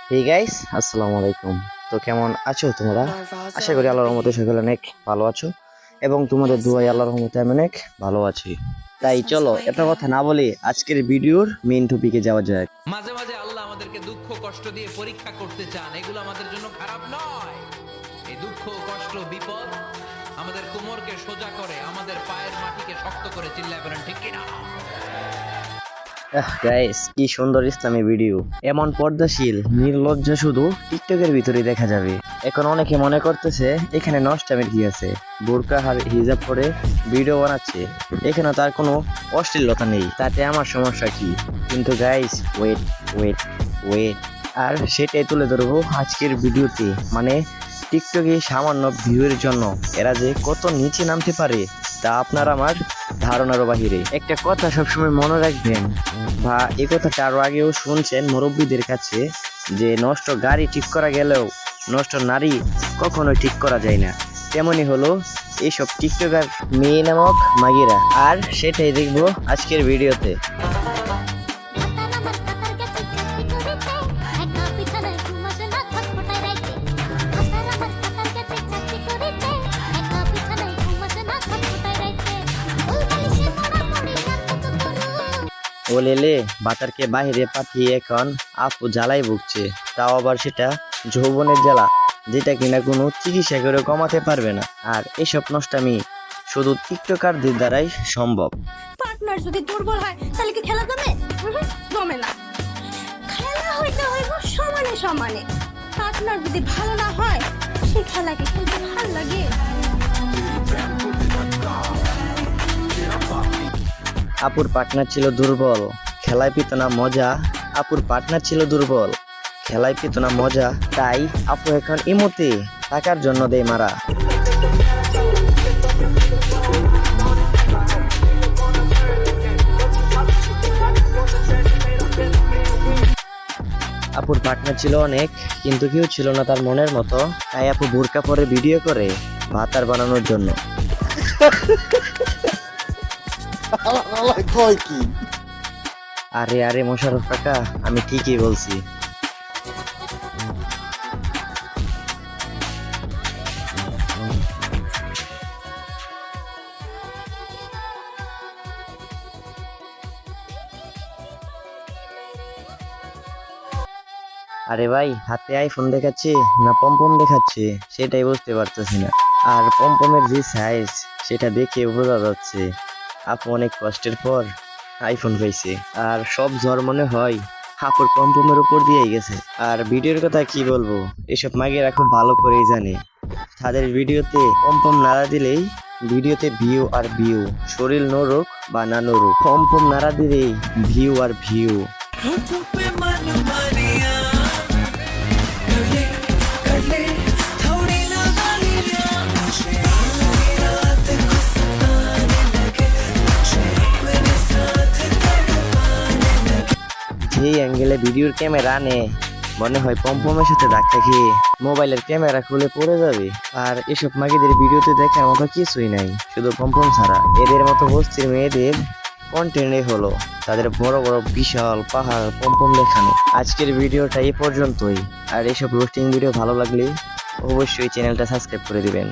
Hey guys, আসসালামু আলাইকুম। তো কেমন আছো তোমরা? আশা করি আল্লাহর রহমতে সকলে অনেক ভালো আছো এবং তোমাদের দুয়ায় আল্লাহর রহমতে আমি অনেক ভালো আছি। তাই চলো এত কথা না বলে আজকের ভিডিওর মেইন টপিকে যাওয়া যাক। মাঝে মাঝে আল্লাহ আমাদেরকে দুঃখ কষ্ট দিয়ে পরীক্ষা করতে চান, এগুলো আমাদের জন্য খারাপ নয়। এই দুঃখ কষ্ট বিপদ আমাদের কোমরকে সোজা করে, আমাদের পায়ের মাটিকে শক্ত করে। চিল্লায় বলেন ঠিক কিনা? গাইস, কি সুন্দর ইসলামী ভিডিও। এমন পর্দাশীল নির্লজ্জা শুধু টিকটকের ভিতরে দেখা যাবে। এখন অনেকে মনে করতেছে এখানে নষ্টামের কি আছে, বোরকা আর হিজাব পরে ভিডিও বানাচ্ছে, এখানে তার কোনো অশ্লীলতা নেই, তাতে আমার সমস্যা কি? কিন্তু গাইস, ওয়েট ওয়েট ওয়েট, আর সেটাই তুলে ধরবো আজকের ভিডিওতে। মানে টিকটকে সামান্য ভিউয়ের জন্য এরা যে কত নিচে নামতে পারে তা আপনার আমার ধারণারও বাহিরে। একটা কথা সবসময় মনে রাখবেন, বা এই কথাটা আরো আগেও শুনছেন মুরব্বীদের কাছে, যে নষ্ট গাড়ি ঠিক করা গেলেও নষ্ট নারী কখনোই ঠিক করা যায় না। তেমনি হলো এইসব টিকটকার মেয়ে নামক মাগিরা, আর সেটাই দেখবো আজকের ভিডিওতে। ওলেলে বাতারকে বাহিরে পাঠিয়ে এখন আপু জ্বালাই ভুগছে, তাও আবার সেটা যৌবনের জ্বালা, যেটা কিনা কোনো চিকিৎসা করে কমাতে পারবে না। আর এসব নষ্টামি শুধু টিকটকারদের দ্বারাই সম্ভব। পার্টনার যদি দুর্বল হয় তাহলে কি খেলা জমে? জমে না। খেলা হইতে হইব সমানে সমানে। পার্টনার যদি ভালো না হয় সেই খেলাকে খেলতে ভালো লাগে? আপুর পার্টনার ছিল দুর্বল, খেলায় পেত না মজা। আপুর পার্টনার ছিল দুর্বল, খেলায় পেত না মজা, তাই আপু এখন ইমোতে টাকার জন্য দেয় মারা। আপুর পার্টনার ছিল অনেক, কিন্তু কেউ ছিল না তার মনের মতো, তাই আপু বোরকা পরে ভিডিও করে ভাতার বানানোর জন্য। আরে আরে মোশাররফ কাকা, আমি ঠিকই বলছি। আরে ভাই, হাতে আইফোন দেখাচ্ছে না পম্পম দেখাচ্ছে সেটাই বুঝতে পারতেছি না। আর পম্পমের যে সাইজ সেটা দেখে বোঝা যাচ্ছে আপু অনেক কষ্টের পর আইফোন পাইছে। আর সব ঝড় মনে হয় আপুর পম্পমের উপর দিয়েই গেছে। আর ভিডিওর কথা কি বলবো, এসব মাগেরা খুব ভালো করেই জানে তাদের ভিডিওতে পম্পম নাড়া দিলেই ভিডিওতে ভিউ আর ভিউ, শরীর নড়ুক বা না নড়ুক, পম্পম নাড়া দিলেই ভিউ আর ভিউ। যেই অ্যাঙ্গেলে ভিডিওর ক্যামেরা আনে মনে হয় পম্পমের সাথে ধাক্কা খেয়ে মোবাইলের ক্যামেরা খুলে পড়ে যাবে। আর এসব মাগিদের ভিডিওতে দেখার মতো কিছুই নাই, শুধু পম্পম ছাড়া। এদের মতো বস্তির মেয়েদের কন্টেন্টে হলো তাদের বড় বড় বিশাল পাহাড় পম্পম দেখানো। আজকের ভিডিওটা এই পর্যন্তই। আর এসব রোস্টিং ভিডিও ভালো লাগলে অবশ্যই চ্যানেলটা সাবস্ক্রাইব করে দিবেন।